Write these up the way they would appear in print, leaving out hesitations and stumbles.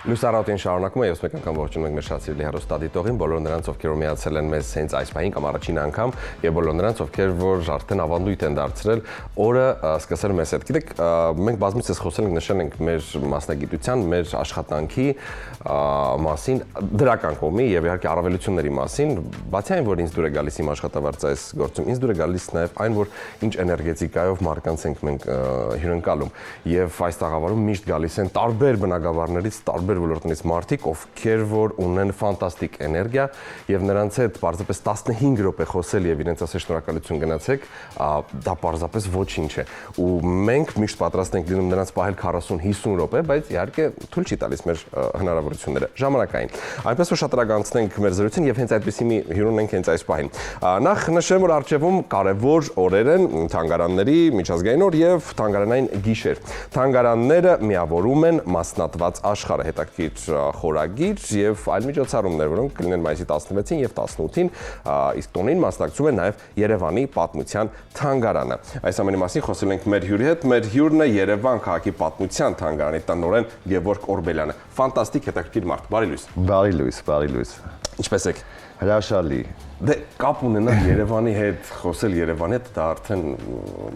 Լուսարաուտին շարունակում է, ես մեկ անգամ ողջունում ենք մեր շատ սիրելի հեռուստադիտողին, բոլոր նրանց, ովքեր միացել են մեզ հենց այս պահին կամ առաջին անգամ, եւ բոլոր նրանց, ովքեր որ արդեն ավանդույթ են դարձրել օրը սկսել մեզ հետ։ Գիտեք, մենք բազմիցս խոսել ենք, նշել ենք մեր մասնագիտության, մեր աշխատանքի մասին, դրական կողմի եւ իհարկե առավելությունների մասին, բացի այն, որ ինձ դուր է գալիս իմ աշխատավարձ այս գործում, ինձ դուր է գալիս նաեւ այն, որ ինչ էներգետիկայով մարկանց ենք մենք հյուրընկալում եւ այս տաղավարում միշտ գալիս են տարբեր բնագավառներից, տարբեր ոլորտներից մարդիկ, ովքեր որ ունեն ֆանտաստիկ էներգիա եւ նրանց հետ պարզապես 15 րոպե խոսել եւ իրենց ասել շնորհակալություն գնացեք, դա պարզապես ոչինչ է։ Ու մենք միշտ պատրաստ ենք լինում նրանց պահել 40-50 րոպե, բայց իհարկե թույլ չի տալիս մեր հնարավորությունները ժամանակային։ Այնպես որ շատ արագ անցնենք մեր զրույցին եւ հենց այդպեսի մի հյուր ունենք հենց այս պահին։ Նախ նշեմ, որ առջևում կարևոր օրեր են թանգարանների միջազգային օր եւ թանգարանային գիշեր։ Թանգարանները միավորում են մասնատված աշխարհը, հետաքրքիր խորագիր եւ այլ միջոցառումներ, որոնք կլինեն մայիսի 16-ին եւ 18-ին, իսկ տոնին մասնակցում է նաեւ Երևանի պատմության թանգարանը։ Այս ամենի մասին խոսել ենք մեր հյուրի հետ։ Մեր հյուրն է Երևան քաղաքի պատմության թանգարանի տնօրեն Գևորգ Օրբելյանը։ Ֆանտաստիկ հետաքրքիր մարդ։ Բարի լույս։ Բարի լույս, բարի լույս։ Ինչպե՞ս եք։ Հրաշալի։ Դե կապ ունենալ Երևանի հետ, խոսել Երևանի հետ, դա արդեն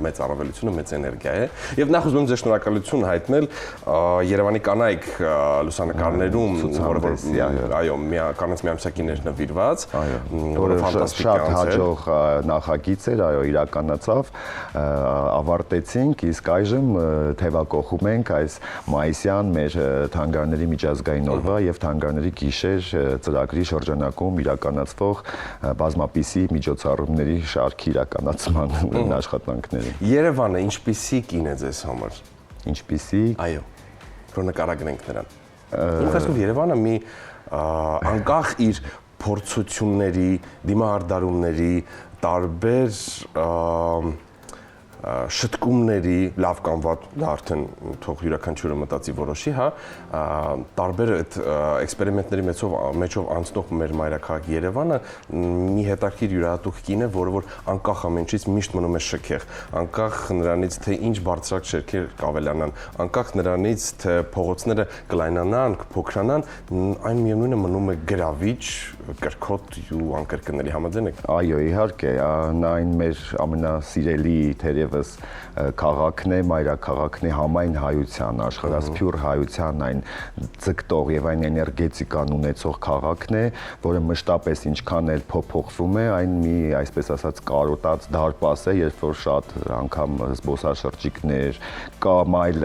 մեծ առավելություն է, մեծ էներգիա է։ Եւ նախ ուզում եմ ձեզ շնորհակալություն հայտնել Երևանի կանայք լուսանկարներում, որը այո, կանանց միամսակիներ նվիրված, որը ֆանտաստիկ շատ հաջող նախագիծ էր, այո, իրականացավ, ավարտեցինք, իսկ այժմ թևակողում ենք այս մայիսյան մեր թանգարանների միջազգային օրվա եւ թանգարանների գիշեր ծրագրի շրջանակում իրականացվող բազմապիսի միջոցառումների շարքի իրականացման աշխատանքների։ Երևանը ինչպիսի կին է ձեզ համար։ Ինչպիսի։ Այո։ Որ նկարագրենք նրան։ Իմ խոսքով Երևանը մի անկախ իր փորձությունների, դիմահարդարումների, տարբեր շտկումների, լավ կամ վատ, դա արդեն թող յուրաքանչյուրը մտածի որոշի, հա, տարբեր այդ էքսպերիմենտների մեջով անցնող մեր մայրաքաղաք Երևանը մի հետաքրքիր յուրահատուկ կին է, որը որ անկախ ամեն ինչից միշտ մնում է շքեղ, անկախ նրանից թե ինչ բարձրակ շերքեր կավելանան, անկախ նրանից թե փողոցները կլայնանան, կփոքրանան, այն միևնույնն է մնում է գրավիչ, կրքոտ ու անկրկնելի, համաձայն եք։ Այո, իհարկե, այն մեր ամենասիրելի թերևս քաղաքն է, մայրաքաղաքն է համայն հայության, աշխարհասփյուռ հայության այն ձգտող եւ այն էներգետիկան ունեցող քաղաքն է, որը մշտապես ինչքան էլ փոփոխվում է, այն մի, այսպես ասած, կարոտած դարպաս է, երբ որ շատ անգամ զբոսաշրջիկներ կամ այլ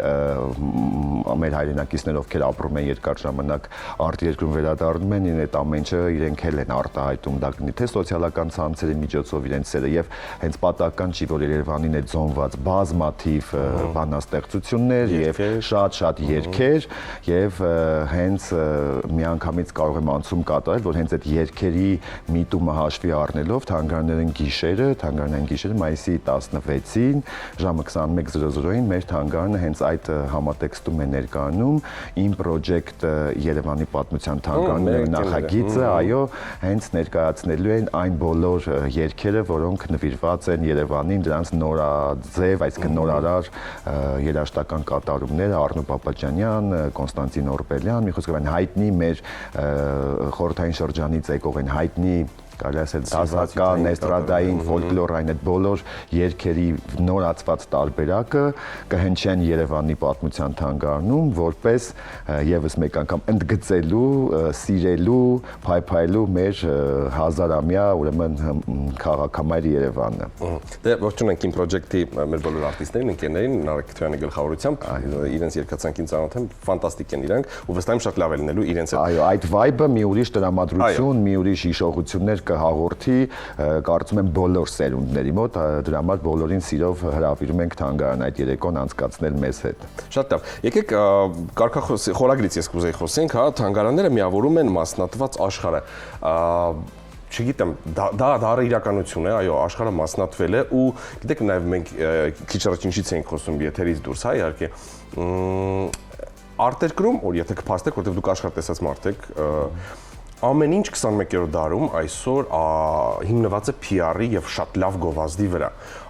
մեր հայրենակիցներ, ովքեր ապրում են երկար ժամանակ արտերկրում վերադառնում են, այդ ամեն ինչը իրենք էլ են արտահայտում, դա կնի թե սոցիալական ցանցերի միջոցով իրենց սերը եւ հենց պատահական չի, որ Երևանին է ձոնված բազմաթիվ բանաստեղծություններ եւ շատ երգեր եւ հենց միանգամից կարող եմ անցում կատարել, որ հենց այդ երգերի միտումը հաշվի առնելով թանգարանային գիշերը մայիսի 16-ին ժամը 21:00-ին մեր թանգարանը հենց այդ համատեքստում է ներկայանում Իմ Project Երևանի պատմության թանգարանների նախագիծը, այո, հենց ներկայացնելու են այն բոլոր երգերը, որոնք նվիրված են Երևանին, դրանց նորաձև, այսինքն նորարար երաժշտական կատարումները Արնո Պապաջանյան, Կոնստանտին Օրբելյան, մի խոսքով այն հայտնի մեր խորհրդային շրջանից եկող են հայտնի կարելի ասել դասական, էստրադային, ֆոլկլորային այդ բոլոր երգերի նորացված տարբերակը կհնչեն Երևանի պատմության թանգարանում, որպես եւս մեկ անգամ ընդգծելու, սիրելու, փայփայելու մեր հազարամյա, ուրեմն քաղաքամայր Երևանը։ Դե ողջունենք Իմ Project-ի մեր բոլոր արտիստներին, ընկերներին, Նարեկ Քթոյանի գլխավորությամբ, իրենց երգացանկին ծանոթ եմ, ֆանտաստիկ են իրանք, ու վստահ եմ շատ լավ է լինելու իրենց հետ։ Այո, այդ vibe-ը մի ուրիշ տրամադրություն, մի ուրիշ հիշողություններ կհաղորդի, կարծում եմ բոլոր սերունդների մոտ, դրա համար բոլորին սիրով հրավիրում ենք թանգարան այդ երեկոն անցկացնել մեզ հետ։ Շատ լավ։ Եկեք խորագրից ես կուզեի խոսենք, հա, թանգարանները միավորում են մասնատված աշխարհը։ Չգիտեմ, դա իրականություն է, այո, աշխարհը մասնատվել է ու գիտեք նաև մենք քիչ առաջ ինչից ենք խոսում եթերից դուրս, հա, իհարկե արտերկրում, որ եթե կփաստեք, որտեղ դուք աշխարհ տեսած մարդ եք, Ամեն ինչ 21-րդ դարում այսօր հիմնված է PR-ի եւ շատ լավ գովազդի վրա։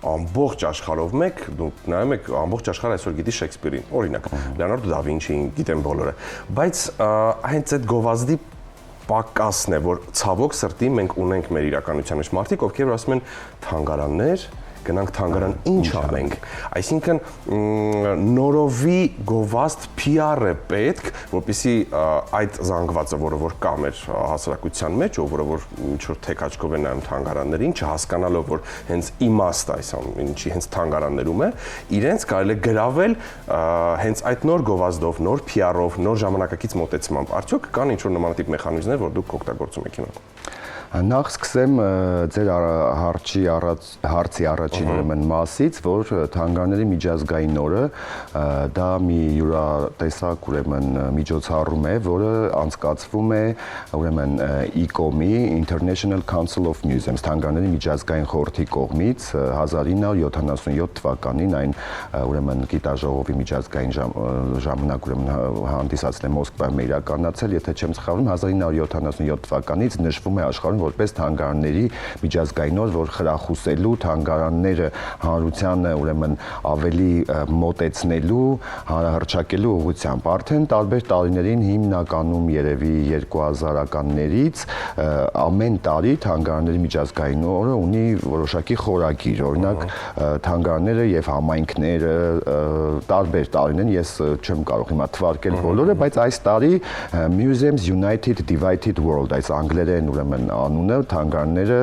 Ամբողջ աշխարհով մեկ, դուք նայում եք, ամբողջ աշխարհը այսօր գիտի Շեքսպիրին, օրինակ, Լեոնարդո դա Վինչիին գիտեն բոլորը։ Բայց հենց այդ գովազդի պակասն է, որ ցավոք սրտի մենք ունենք մեր իրականության մեջ մարդիկ, ովքեր ասում են թանգարաններ, գնանք թանգարան, ինչ անենք։ Այսինքն նորովի գովազդ PR-ը պետք, որպեսզի այդ զանգվածը, որը որ կա մեր հասարակության մեջ, ով որ ինչ-որ թեքաճկով է նայում թանգարաններին, չհասկանալով, որ հենց իմաստ այս ինչի հենց թանգարաններում է, իրենց կարելի է գրավել հենց այդ նոր գովազդով, նոր PR-ով, նոր ժամանակակից մոտեցմամբ։ Արդյոք կան ինչ-որ նմանատիպ մեխանիզմներ, որ դուք օգտագործում եք հիմա։ Նախ սկսեմ ձեր հարցի առաջին ուրեմն մասից, որ թանգարանների միջազգային օրը դա մի յուրատեսակ ուրեմն միջոցառում է, որը անցկացվում է ուրեմն ICOM-ի International Council of Museums թանգարանների միջազգային խորհրդի կողմից 1977 թվականին այն ուրեմն գիտաժողովի միջազգային ժամանակ ուրեմն հանդիսացել է Մոսկվայում իրականացել, եթե չեմ սխալվում 1977 թվականից նշվում է աշխարհում որպես թանգարանների միջազգային օր, որ խրախուսելու թանգարանները հանրությանը ուրեմն ավելի մոտեցնելու, հանրահռչակելու ուղղությամբ։ Արդեն տարբեր տարիներին հիմնականում երևի 2000-ականներից ամեն տարի թանգարանների միջազգային օրը ունի որոշակի խորագիր, օրինակ թանգարանները եւ համայնքները տարբեր տարիներ, ես չեմ կարող հիմա թվարկել բոլորը, բայց այս տարի Museums United Divided World, այս անգլերեն ուրեմն անունը թանգարանները,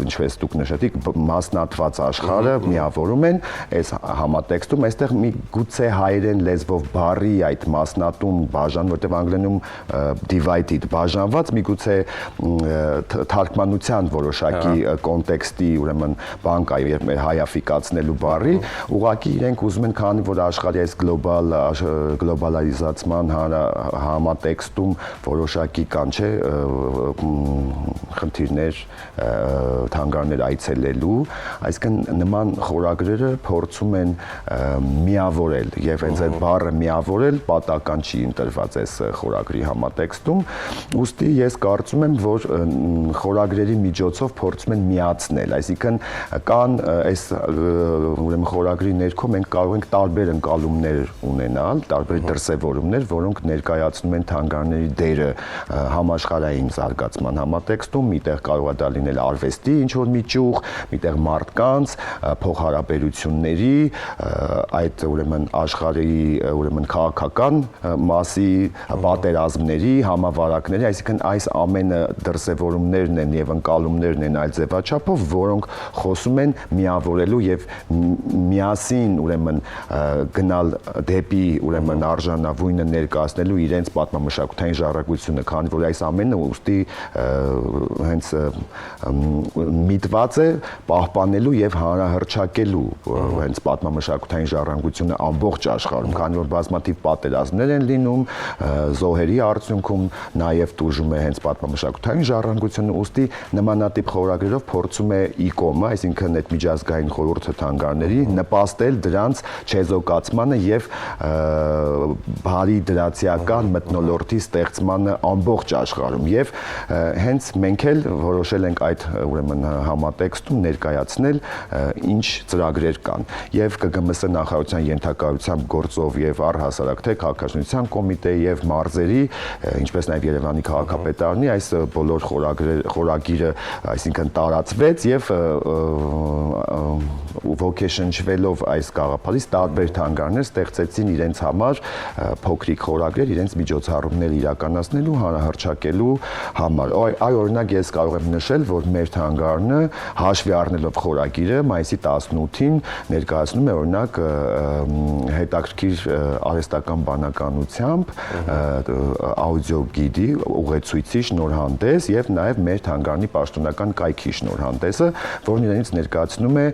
ինչպես դուք նշեցիք, մասնատված աշխարհը միավորում են այս համատեքստում, այստեղ մի գուցե հայերեն լեզվով բառի այդ մասնատում բաժան, որտեղ անգլերենում divided բաժանված, միգուցե թարգմանության որոշակի կոնտեքստի ուրեմն բան կա եւ մեր հայաֆիկացնելու բառի, ուղղակի իրենք ուզում են, քանի որ աշխարհի այս գլոբալիզացման համատեքստում որոշակի կան, չէ, խնդիրներ թանգարաններ այցելելու, այսինքն նման խորագրերը փորձում են միավորել եւ հենց այդ բառը միավորել պատական չի ընտրված այս խորագրի համատեքստում, ուստի ես կարծում եմ, որ խորագրերի միջոցով փորձում են միացնել, այսինքն կան այս ուրեմն խորագրի ներքո մենք կարող ենք տարբեր ընկալումներ ունենալ, տարբեր դրսևորումներ, որոնք ներկայացնում են թանգարանների դերը համաշխարհային զարգացման համատեքստում, միտեղ կարող է դա լինել արվեստի ինչ-որ մի ճյուղ, միտեղ մարդկանց, փոխհարաբերությունների, այդ ուրեմն աշխարհի ուրեմն քաղաքական մասի, պատերազմների, համավարակների, այսինքն այս ամենը դրսևորումներն են եւ ընկալումներն են այլ ձևաչափով, որոնք խոսում են միավորելու եւ միասին ուրեմն գնալ դեպի ուրեմն արժանավույնը ներկայացնելու իրենց պատմամշակութային ժառանգությունը, քանի որ այս ամենը ուստի հենց միտված է պահպանելու եւ հանրահռչակելու հենց պատմամշակութային ժառանգությունը ամբողջ աշխարհում, քանի որ բազմաթիվ պատերազմներ են լինում, զոհերի արդյունքում նաեւ տուժում է հենց պատմամշակութային ժառանգությունը, ուստի նմանատիպ խորագրերով փորձում է ICOM-ը, այսինքն այդ միջազգային խորհուրդը թանգարանների նպաստել դրանց չեզոքացմանը եւ բարի դրացիական մթնոլորտի ստեղծմանը ամբողջ աշխարհում եւ հենց մենք էլ որոշել ենք այդ ուրեմն համատեքստում ներկայացնել ինչ ծրագրեր կան եւ ԿԳՄՍ նախարարության ենթակայությամբ գործով եւ առհասարակ թե քաղաքաշինության կոմիտեի եւ մարզերի, ինչպես նաեւ Երևանի քաղաքապետարանի այս բոլոր խորագիրը, այսինքն տարածվեց եւ ոգեշնչվելով այս գաղափարից տարբեր թանգարաններ ստեղծեցին իրենց համար փոքրիկ խորագրեր, իրենց միջոցառումներ իրականացնելու, հանրահռչակելու համար։ Այ օրինակ ես կարող եմ նշել, որ մեր թանգարանը հաշվի առնելով խորագիրը մայիսի 18-ին ներկայացնում է օրինակ հետաքրքիր արհեստական բանականությամբ աուդիո գիդի ուղեցույցի շնորհանդես եւ նաեւ մեր թանգարանի պաշտոնական կայքի շնորհանդեսը, որն իրենից ներկայացնում է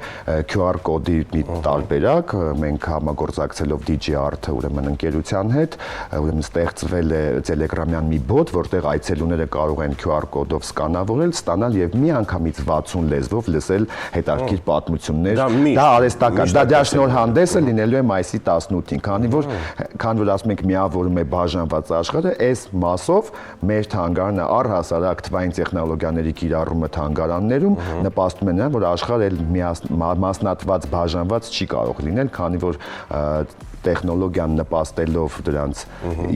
QR կոդի մի տարբերակ, մենք համագործակցելով DigiArt ուրեմն ընկերության հետ, ուրեմն ստեղծվել է Telegram-յան մի բոտ, որտեղ այցելուները կարող են QR կոդով հպումով սկանավորել, ստանալ եւ միանգամից 60 լեզվով լսել հետաքրքիր պատմություններ։ Դա արհեստական, դա շնորհանդեսը լինելու է մայիսի 18-ին, քանի որ ասում ենք միավորում է բաժանված աշխարհը, այս մասով մեր թանգարանը առհասարակ թվային տեխնոլոգիաների կիրառումը թանգարաններում նպաստում է նրան, որ աշխարհը մասնատված, բաժանված չի կարող լինել, քանի որ տեխնոլոգիան նպաստելով դրանց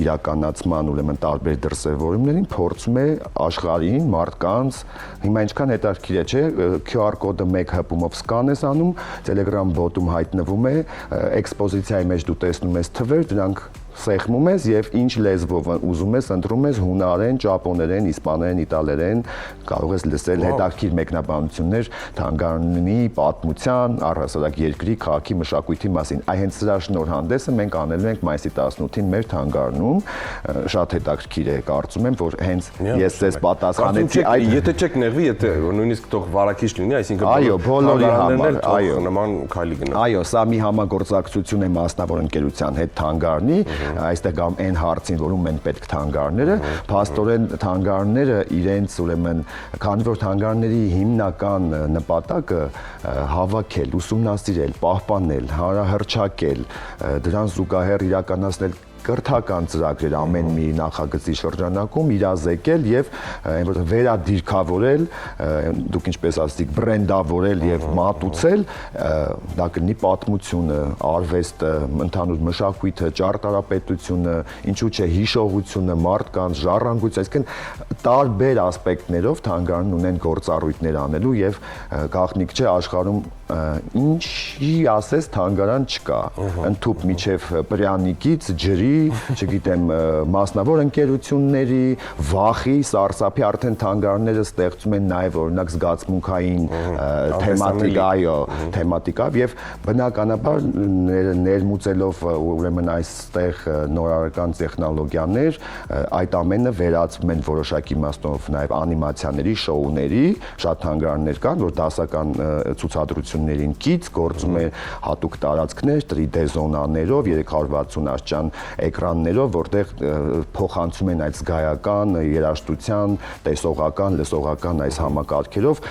իրականացման ուրեմն տարբեր դրսևորումներին փորձում է աշխարհին, մարդկանց, հիմա ինչքան հետաքրքիր է, չէ, QR կոդը մեկ հպումով սկանն ես անում, Telegram bot-ում հայտնվում է, էքսպոզիցիայի մեջ դու տեսնում ես թվեր, դրանք սեղմում ես եւ ինչ լեզվով ուզում ես ընտրում ես հունարեն, ճապոներեն, իսպաներեն, իտալերեն, կարող ես լսել հետաքրքիր մեկնաբանություններ թանգարանի պատմության, առհասարակ երկրի, քաղաքի, մշակույթի մասին։ Այ հենց սրա շնորհանդեսը մենք անելու ենք մայիսի 18-ին մեր թանգարանում, շատ հետաքրքիր է, կարծում եմ, որ հենց ես ձեզ պատասխանեցի այդ եթե չեք նեղվի, եթե նույնիսկ թող վարակիչ լինի, այսինքն այո, բոլորի համար, այո, նման քայլի գնա։ Այո, սա մի համագործակցություն է մասնավոր ընկերության հետ թանգարանի, այստեղ կամ այն հարցին, որում են պետք թանգարները, փաստորեն թանգարները իրենց ուրեմն, քանի որ թանգարների հիմնական նպատակը հավաքել, ուսումնասիրել, պահպանել, հռչակել, դրան զուգահեռ իրականացնել կրթական ծրագրեր ամեն մի նախագծի շրջանակում իրազեկել եւ վերադիրքավորել, դուք ինչպես ասացիք, բրենդավորել եւ մատուցել, դա կլինի պատմությունը, արվեստը, ընդհանուր մշակույթը, ճարտարապետությունը, ինչու՞ չէ հիշողությունը, մարդկանց ժառանգությունը, այսինքն տարբեր ասպեկտներով թանգարանն ունեն գործառույթներ անելու եւ գաղտնիք չէ աշխարհում ինչի ասես թանգարան չկա, ընդհուպ միջև պրյանիկից, ջրի, չգիտեմ, մասնավոր ընկերությունների, վախի, սարսափի արդեն թանգարանները ստեղծում են նաև օրինակ զգացմունքային թեմատիկա, այո, թեմատիկա եւ բնականաբար ներմուծելով ուրեմն այստեղ նորարարական տեխնոլոգիաներ, այդ ամենը վերածվում են որոշակի իմաստով նաև անիմացիաների, շոուների, շատ թանգարաններ կան, որ դասական ցուցադրություններին կից գործում է հատուկ տարածքներ 3D զոնաներով 360 աստիճան էկրաններով, որտեղ փոխանցում են այդ զգայական, երաժշտության, տեսողական, լսողական այս համակարգերով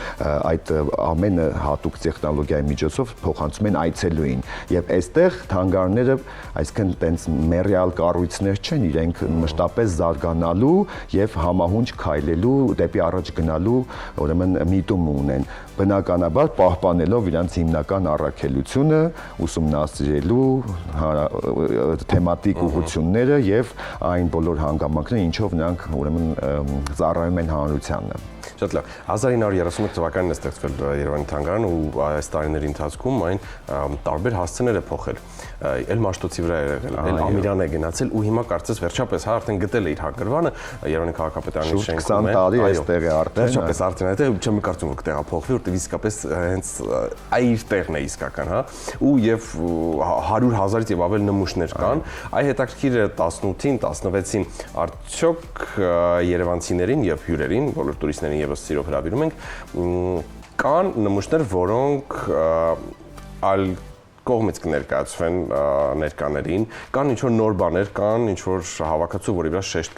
այդ ամենը հատուկ տեխնոլոգիայի միջոցով փոխանցում են այցելուին։ Եվ այստեղ թանգարանները, այսինքն տենց մերիալ կառույցներ չեն, իրենք մշտապես զարգանալու եւ համահունչ քայլելու, դեպի առաջ գնալու ուրեմն միտում ունեն։ Բնականաբար պահպանելով իրանց հիմնական առաքելությունը, ուսումնասիրելու թեմատիկ ուղղությունները եւ այն բոլոր հանգամանքները, ինչով նրանք ուրեմն ծառայում են հանրությանը։ Շատ լավ։ 1931 թվականին է ստեղծվել Երևանի թանգարանը ու այս տարիների ընթացքում այն տարբեր հասցեներ է փոխել։ Էլ Մաշտոցի վրա է եղել, էլ Ամիրան է գնացել ու հիմա կարծես վերջապես արդեն գտել է իր հանգրվանը Երևանի քաղաքապետարանի շենքում։ 20 տարի այստեղ է արդեն։ Վերջապես արդեն այդտեղ չեմ կարծում որ տեղափոխվի, որտեղ իսկապես հենց այր տեղն է իսկական, հա։ Ու եւ 100,000-ից եւ ավել նմուշներ կան։ Այ հետաքրքիր է 18-ին, 16-ին արդյոք երևանցիներին եւ հյուրերին, բոլոր տուրիստներին եւս սիրով հրավիրում ենք, կան նմուշներ, որոնք այլ կողմից կներկայացվեն ներկաներին, կան ինչ-որ նոր բաներ, կան ինչ-որ հավաքածու, որի վրա շեշտ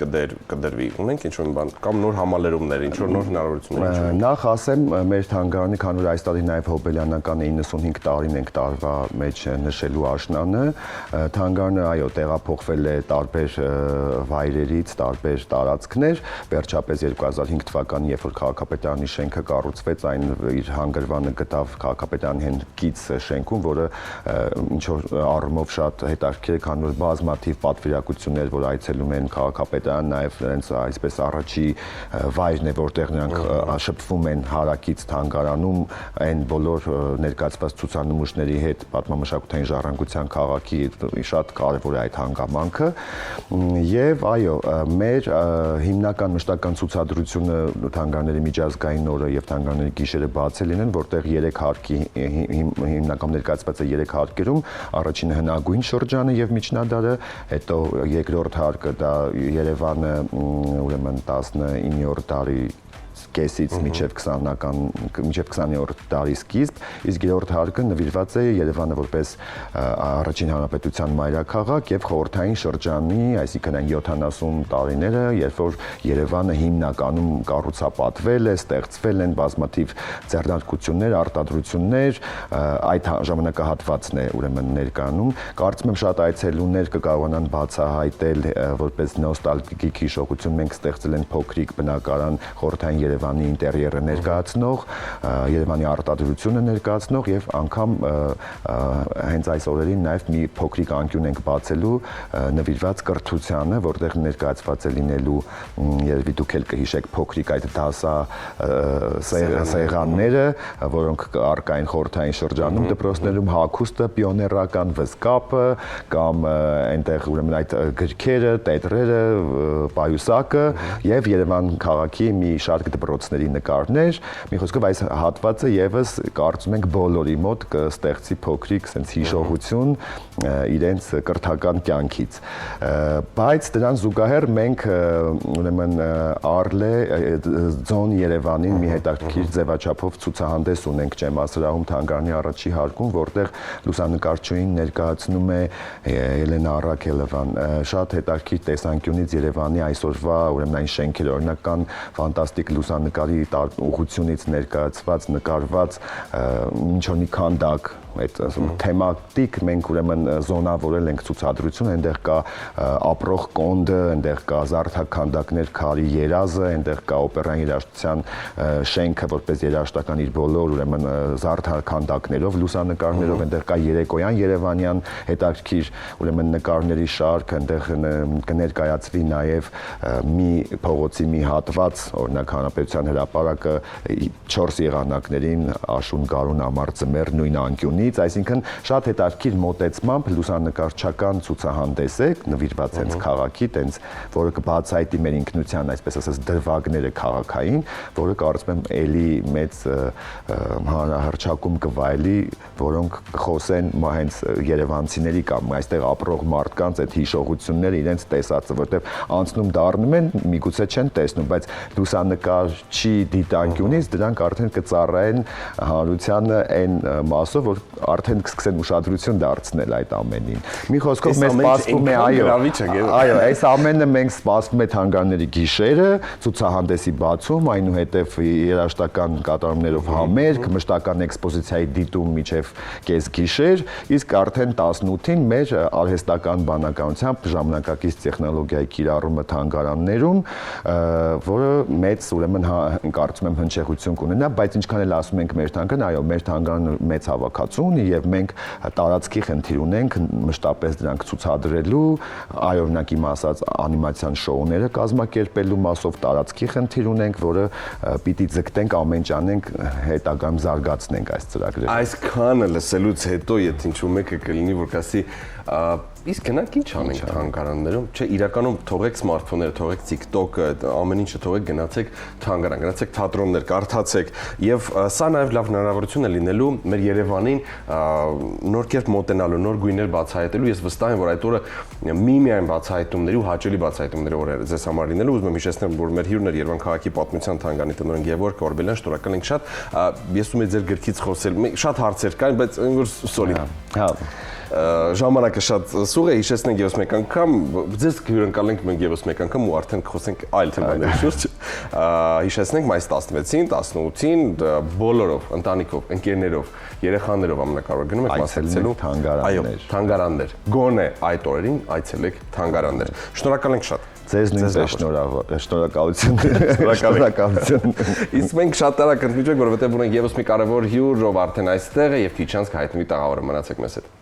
կդրվի, ունենք ինչ-որ բան, կամ նոր համալրումներ, ինչ-որ նոր հնարավորություններ։ Նախ ասեմ, մեր թանգարանի, քանի որ այս տարի նաև հոբելյանական 95 տարին ենք տարվա մեջ նշելու աշնանը, թանգարանը, այո, տեղափոխվել է տարբեր վայրերից, տարբեր տարածքներ, վերջապես 2005 թվականին, երբ որ քաղաքապետարանի շենքը կառուցվեց, այն իր հանգրվանը գտավ քաղաքապետարանի հենց շենքում, որը ինչ-որ առումով շատ հետաքրքիր է, քանի որ բազմաթիվ պատվիրակություններ, որ այցելում են քաղաքապետարան, նաև նրանց այսպես առաջի վայրն է, որտեղ նրանք շփվում են հարակից թանգարանում այն բոլոր ներկայացված ցուցանմուշների հետ, պատմամշակութային ժառանգության քաղաքի շատ կարևոր է այդ հանգամանքը։ Եվ այո, մեր հիմնական մշտական ցուցադրությունը թանգարանների միջազգային օրը եւ թանգարանների գիշերը բաց է լինեն, որտեղ 3 հարկի հիմնական ներկայացված է 3 հարկերում, առաջինը հնագույն շրջանը եւ միջնադարը, հետո երկրորդ հարկը դա Երևանը ուրեմն 19-րդ դարի կեսից մինչև 20-րդ դարի սկիզբ, իսկ երրորդ հարկը նվիրված է Երևանը որպես առաջին հանրապետության մայրաքաղաք եւ խորհրդային շրջանի, այսինքն այն 70 տարիները, երբ որ Երևանը հիմնականում կառուցապատվել է, ստեղծվել են բազմաթիվ ձեռնարկություններ, արտադրություններ, այդ ժամանակահատվածն է ուրեմն ներկայանում։ Կարծում եմ շատ այցելուներ կկարողանան բացահայտել որպես նոստալգիկ հիշողություն մենք ստեղծել են փոքրիկ բնակարան խորհրդային Երևանի ինտերիերը ներկայացնող, Երևանի արտադրությունը ներկայացնող եւ անգամ հենց այս օրերին նաեւ մի փոքրիկ անկյուն ենք բացելու նվիրված կրթությանը, որտեղ ներկայացված է լինելու երևի դուք էլ կհիշեք փոքրիկ այդ դասա սեղանները, որոնք առկա են խորհրդային շրջանում դպրոցներում, հագուստը, պիոներական վզկապը կամ այնտեղ ուրեմն այդ գրքերը, տետրերը, պայուսակը եւ Երևան քաղաքի մի շարք դպրոցների նկարներ։ Մի խոսքով այս հատվածը եւս կարծում ենք բոլորի մոտ կստեղծի փոքրիկ sense հիշողություն իրենց կրթական կյանքից։ Բայց դրան զուգահեռ մենք ուրեմն Արլե Ձոն Երևանին մի հետաքրքիր ձևաչափով ցուցահանդես ունենք Ճեմասրահում թանգարանի առաջի հարկում, որտեղ լուսանկարչուհին ներկայացնում է Ելենա Առաքելովան շատ հետաքրքիր տեսանկյունից Երևանի այսօրվա ուրեմն այն շենքերը օրինակ կան ֆանտաստիկ լուսանկարի ուղղությունից ներկայացված նկարված ինչ որ մի քանդակ այդ թեմատիկ մենք ուրեմն զոնավորել ենք ցուցադրություն, այնտեղ կա ապրող կոնդը, այնտեղ կա զարդաքանդակներ, քարի երազը, այնտեղ կա օպերային երաժշտության շենքը որպես երաժշտական իր բոլոր ուրեմն զարդաքանդակներով, լուսանկարներով, այնտեղ կա երեկոյան Երևանյան հետաքրքիր ուրեմն նկարների շարք, այնտեղ կներկայացվի նաև մի փողոցի մի հատված, օրինակ Հանրապետության հրապարակը 4 եղանակներին Աշուն, Գարուն, Ամառ, Ձմեռ նույն անկյունից, այսինքն շատ հետաքրքիր մոտեցմամբ լուսանկարչական ցուցահանդես է նվիրված հենց քաղաքի, տենց որը կբացահայտի մեր ինքնության, այսպես ասած, դրվագները քաղաքային, որը կարծում եմ էլի մեծ հանրահռչակում կվայելի, որոնք խոսեն հենց երևանցիների կամ այստեղ ապրող մարդկանց այդ հիշողությունները իրենց տեսածը, որտեղ անցնում դառնում են, միգուցե չեն տեսնում, բայց լուսանկարչի դիտանկյունից դրանք արդեն կծառայեն հանրությանը այն մասով, որ արդեն կսկսեն ուշադրություն դարձնել այդ ամենին։ Մի խոսքով մեզ սպասվում է, այո, այս ամենը մենք սպասվում է թանգարանների գիշերը, ցուցահանդեսի բացում, այնուհետև երաժշտական կատարումներով համերգ, մշտական էքսպոզիցիայի դիտում մինչև կեսգիշեր, իսկ արդեն 18-ին մեր արհեստական բանականությամբ ժամանակակից տեխնոլոգիայի կիրառումը թանգարաններում, որը մեծ ուրեմն կարծում եմ հնչեղություն կունենա, բայց ինչքան էլ ասում ենք մեր թանգարան, այո, մեր թանգարանը մեծ հավաքածու ունի եւ մենք տարածքի խնդիր ունենք մշտապես դրանք ցուցադրելու, այո, օրինակ իմ ասած անիմացիան շոուները կազմակերպելու մասով տարածքի խնդիր ունենք, որը պիտի ձգտենք ամեն ինչ անենք հետագայում զարգացնենք այս ծրագրերը։ Այսքանը լսելուց հետո, եթե ինչ-որ մեկը կլինի, որ կասի իսկ գնանք ինչ անենք թանգարաններում, չէ, իրականում թողեք սմարթֆոնները, թողեք TikTok-ը, ամեն ինչը թողեք, գնացեք թանգարան, գնացեք թատրոններ, կարդացեք, եւ սա նաեւ լավ հնարավորություն է լինելու մեր Երևանին նոր կերպ մոտենալու, նոր գույներ բացահայտելու։ Ես վստահ եմ, որ այդ օրը միայն բացահայտումների ու հաճելի բացահայտումների օր է ձեզ համար լինելու։ Ուզում եմ հիշեցնել, որ մեր հյուրն էր Երևան քաղաքի պատմության թանգարանի տնօրեն Գևորգ Օրբելյան, շնորհակալ ենք շատ։ Ես ուզում եմ ձեր գրքից խոսել, շատ հարցեր կան, բայց որ սորի։ Հա ժամանակը շատ սուղ է, հիշեցնենք եւս մեկ անգամ, ձեզ հյուրընկալենք մենք եւս մեկ անգամ ու արդեն խոսենք այլ թեմաների շուրջ։ Հիշեցնենք մայիսի 16-ին, 18-ին բոլորով, ընտանիքով, ընկերներով, երեխաներով ամենակարևորը գնում եք մասնակցելու թանգարաններ։ Այո, թանգարաններ։ Գոնե այդ օրերին այցելեք թանգարաններ։ Շնորհակալ ենք շատ։ Ձեզ նույնպես շնորհակալություն։ Շնորհակալություն։ Իսկ մենք շատ տարակ ընդմիջենք, որովհետեւ ունենք եւս մի կարևոր հյուր, ով արդեն այստեղ է եւ քիչ անց կհայտնվի տաղավարը, մնացեք մեզ հետ։